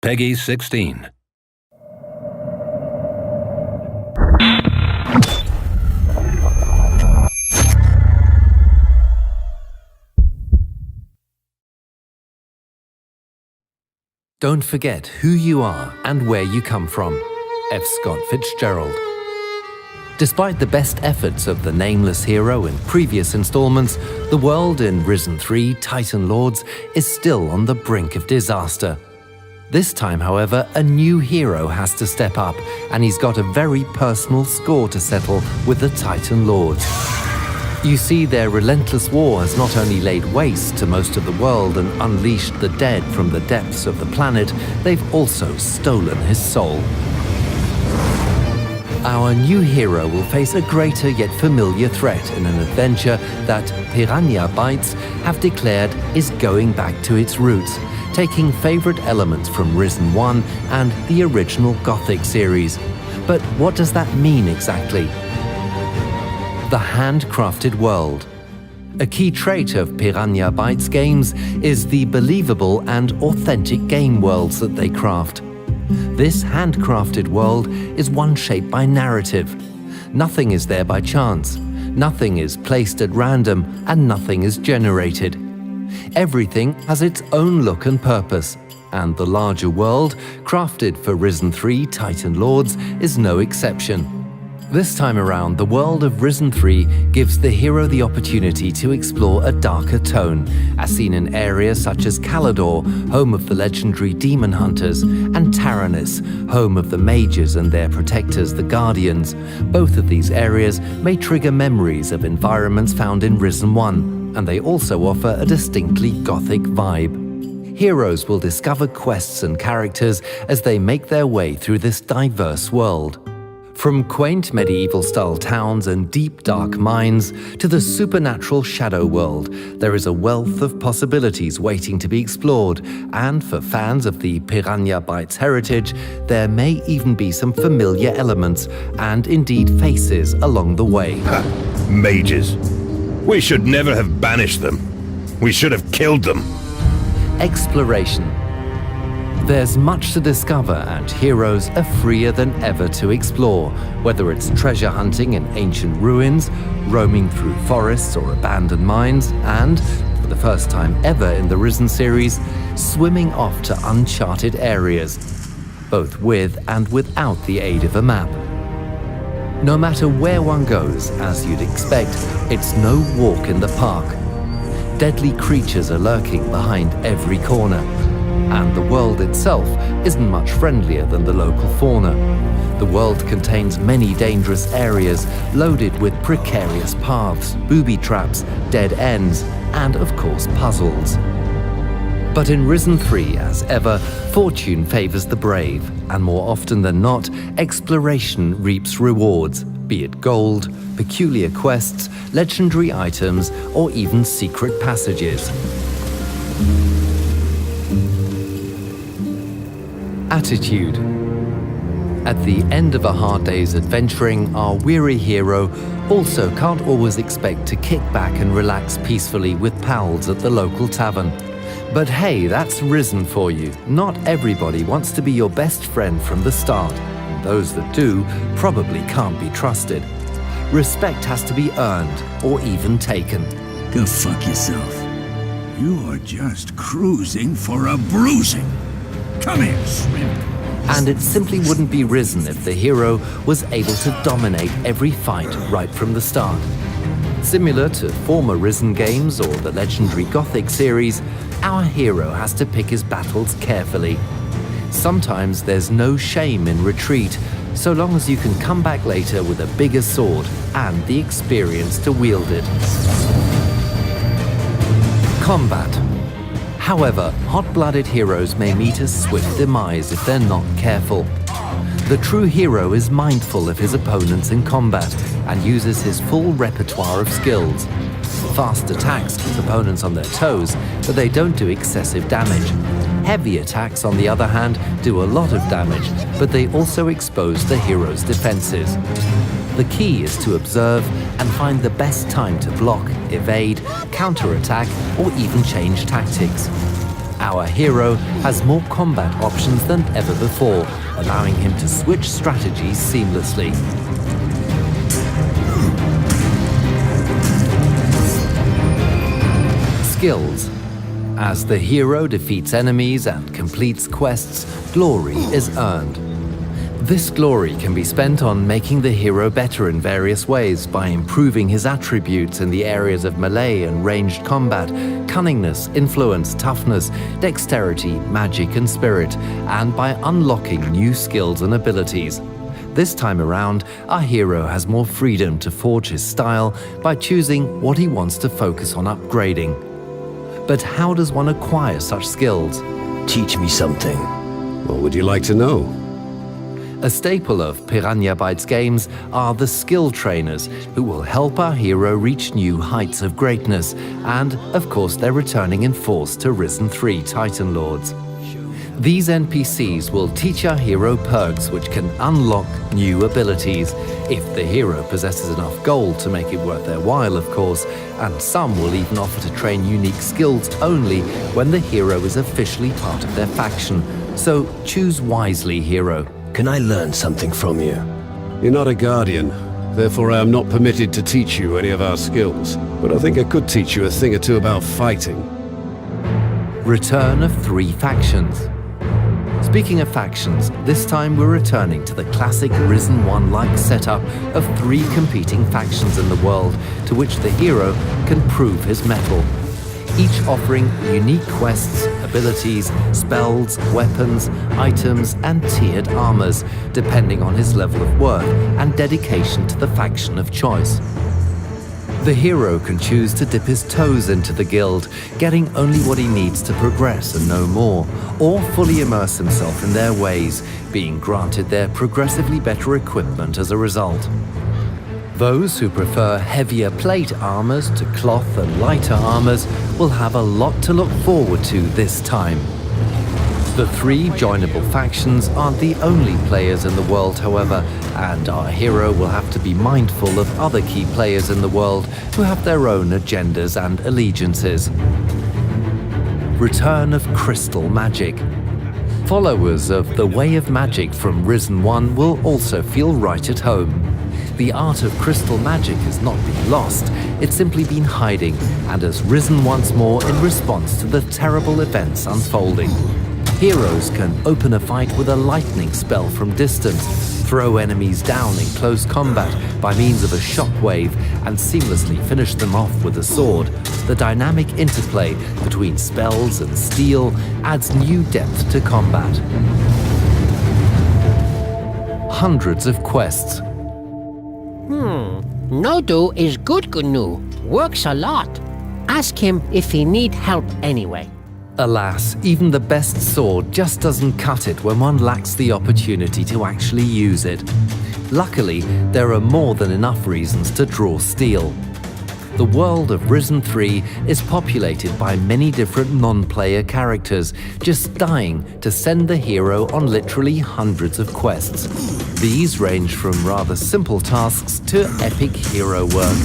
Peggy 16. Don't forget who you are and where you come from. F. Scott Fitzgerald. Despite the best efforts of the nameless hero in previous installments, the world in Risen 3 Titan Lords is still on the brink of disaster. This time, however, a new hero has to step up, and he's got a very personal score to settle with the Titan Lords. You see, their relentless war has not only laid waste to most of the world and unleashed the dead from the depths of the planet, they've also stolen his soul. Our new hero will face a greater yet familiar threat in an adventure that Piranha Bytes have declared is going back to its roots, taking favorite elements from Risen 1 and the original Gothic series. But what does that mean exactly? The handcrafted world. A key trait of Piranha Bytes games is the believable and authentic game worlds that they craft. This handcrafted world is one shaped by narrative. Nothing is there by chance, nothing is placed at random, and nothing is generated. Everything has its own look and purpose, and the larger world, crafted for Risen 3 Titan Lords, is no exception. This time around, the world of Risen 3 gives the hero the opportunity to explore a darker tone, as seen in areas such as Calador, home of the legendary demon hunters, and Taranis, home of the mages and their protectors, the Guardians. Both of these areas may trigger memories of environments found in Risen 1, and they also offer a distinctly Gothic vibe. Heroes will discover quests and characters as they make their way through this diverse world. From quaint medieval-style towns and deep dark mines to the supernatural shadow world, there is a wealth of possibilities waiting to be explored, and for fans of the Piranha Bytes heritage, there may even be some familiar elements and indeed faces along the way. Mages. We should never have banished them. We should have killed them. Exploration. There's much to discover, and heroes are freer than ever to explore, whether it's treasure hunting in ancient ruins, roaming through forests or abandoned mines, and, for the first time ever in the Risen series, swimming off to uncharted areas, both with and without the aid of a map. No matter where one goes, as you'd expect, it's no walk in the park. Deadly creatures are lurking behind every corner, and the world itself isn't much friendlier than the local fauna. The world contains many dangerous areas loaded with precarious paths, booby traps, dead ends, and of course puzzles. But in Risen 3, as ever, fortune favors the brave, and more often than not, exploration reaps rewards, be it gold, peculiar quests, legendary items, or even secret passages. Attitude. At the end of a hard day's adventuring, our weary hero also can't always expect to kick back and relax peacefully with pals at the local tavern. But hey, that's Risen for you. Not everybody wants to be your best friend from the start, and those that do probably can't be trusted. Respect has to be earned or even taken. Go fuck yourself. You are just cruising for a bruising. Come here, shrimp. And it simply wouldn't be Risen if the hero was able to dominate every fight right from the start. Similar to former Risen games or the legendary Gothic series, our hero has to pick his battles carefully. Sometimes there's no shame in retreat, so long as you can come back later with a bigger sword and the experience to wield it. Combat. However, hot-blooded heroes may meet a swift demise if they're not careful. The true hero is mindful of his opponents in combat and uses his full repertoire of skills. Fast attacks keep opponents on their toes, but they don't do excessive damage. Heavy attacks, on the other hand, do a lot of damage, but they also expose the hero's defenses. The key is to observe and find the best time to block, evade, counterattack, or even change tactics. Our hero has more combat options than ever before, allowing him to switch strategies seamlessly. Skills. As the hero defeats enemies and completes quests, glory is earned. This glory can be spent on making the hero better in various ways by improving his attributes in the areas of melee and ranged combat, cunningness, influence, toughness, dexterity, magic and spirit, and by unlocking new skills and abilities. This time around, our hero has more freedom to forge his style by choosing what he wants to focus on upgrading. But how does one acquire such skills? Teach me something. What would you like to know? A staple of Piranha Bytes games are the skill trainers, who will help our hero reach new heights of greatness, and, of course, they're returning in force to Risen 3 Titan Lords. These NPCs will teach our hero perks which can unlock new abilities, if the hero possesses enough gold to make it worth their while, of course, and some will even offer to train unique skills only when the hero is officially part of their faction. So choose wisely, hero. Can I learn something from you? You're not a guardian, therefore I am not permitted to teach you any of our skills. But I think I could teach you a thing or two about fighting. Return of 3 factions. Speaking of factions, this time we're returning to the classic Risen 1-like setup of 3 competing factions in the world, to which the hero can prove his mettle. Each offering unique quests, abilities, spells, weapons, items, and tiered armors, depending on his level of worth and dedication to the faction of choice. The hero can choose to dip his toes into the guild, getting only what he needs to progress and no more, or fully immerse himself in their ways, being granted their progressively better equipment as a result. Those who prefer heavier plate armors to cloth and lighter armors will have a lot to look forward to this time. The 3 joinable factions aren't the only players in the world, however, and our hero will have to be mindful of other key players in the world who have their own agendas and allegiances. Return of crystal magic. Followers of the Way of Magic from Risen 1 will also feel right at home. The art of crystal magic has not been lost, it's simply been hiding and has risen once more in response to the terrible events unfolding. Heroes can open a fight with a lightning spell from distance, throw enemies down in close combat by means of a shockwave, and seamlessly finish them off with a sword. The dynamic interplay between spells and steel adds new depth to combat. Hundreds of quests. Nodu is good GNU. Works a lot. Ask him if he need help anyway. Alas, even the best sword just doesn't cut it when one lacks the opportunity to actually use it. Luckily, there are more than enough reasons to draw steel. The world of Risen 3 is populated by many different non-player characters, just dying to send the hero on literally hundreds of quests. These range from rather simple tasks to epic hero work.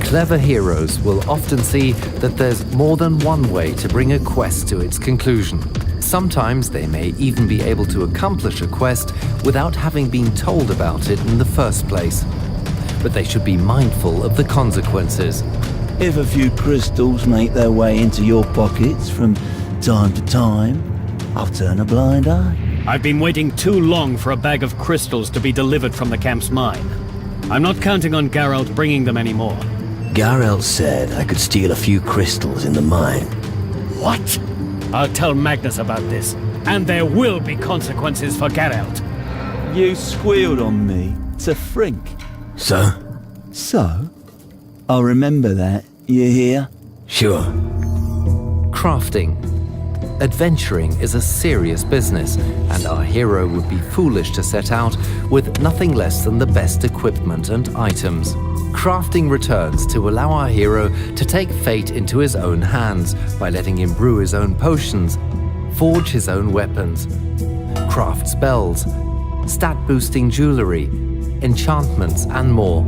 Clever heroes will often see that there's more than one way to bring a quest to its conclusion. Sometimes they may even be able to accomplish a quest without having been told about it in the first place. But they should be mindful of the consequences. If a few crystals make their way into your pockets from time to time, I'll turn a blind eye. I've been waiting too long for a bag of crystals to be delivered from the camp's mine. I'm not counting on Geralt bringing them anymore. Geralt said I could steal a few crystals in the mine. What? I'll tell Magnus about this, and there will be consequences for Geralt. You squealed on me to Frink. So? So? I'll remember that. You hear? Sure. Crafting. Adventuring is a serious business, and our hero would be foolish to set out with nothing less than the best equipment and items. Crafting returns to allow our hero to take fate into his own hands by letting him brew his own potions, forge his own weapons, craft spells, stat-boosting jewelry, enchantments, and more.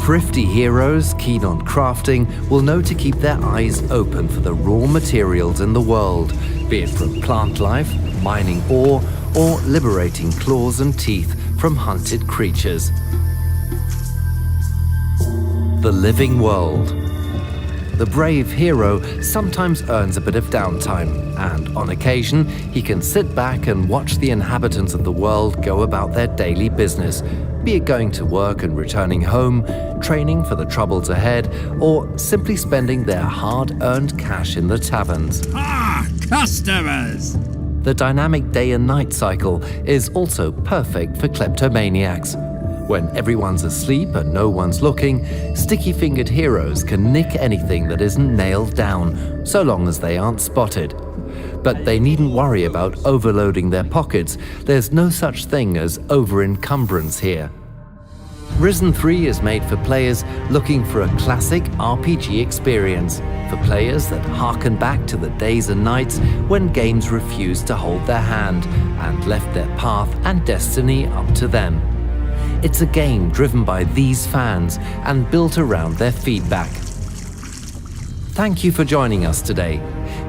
Thrifty heroes keen on crafting will know to keep their eyes open for the raw materials in the world, be it from plant life, mining ore, or liberating claws and teeth from hunted creatures. The living world. The brave hero sometimes earns a bit of downtime, and on occasion he can sit back and watch the inhabitants of the world go about their daily business, be it going to work and returning home, training for the troubles ahead, or simply spending their hard-earned cash in the taverns. Ah, customers! The dynamic day and night cycle is also perfect for kleptomaniacs. When everyone's asleep and no one's looking, sticky-fingered heroes can nick anything that isn't nailed down, so long as they aren't spotted. But they needn't worry about overloading their pockets. There's no such thing as over-encumbrance here. Risen 3 is made for players looking for a classic RPG experience, for players that harken back to the days and nights when games refused to hold their hand and left their path and destiny up to them. It's a game driven by these fans and built around their feedback. Thank you for joining us today.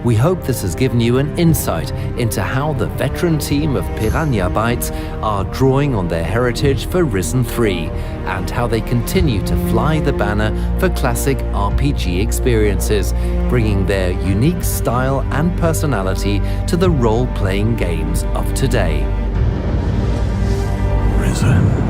We hope this has given you an insight into how the veteran team of Piranha Bytes are drawing on their heritage for Risen 3 and how they continue to fly the banner for classic RPG experiences, bringing their unique style and personality to the role-playing games of today. Risen.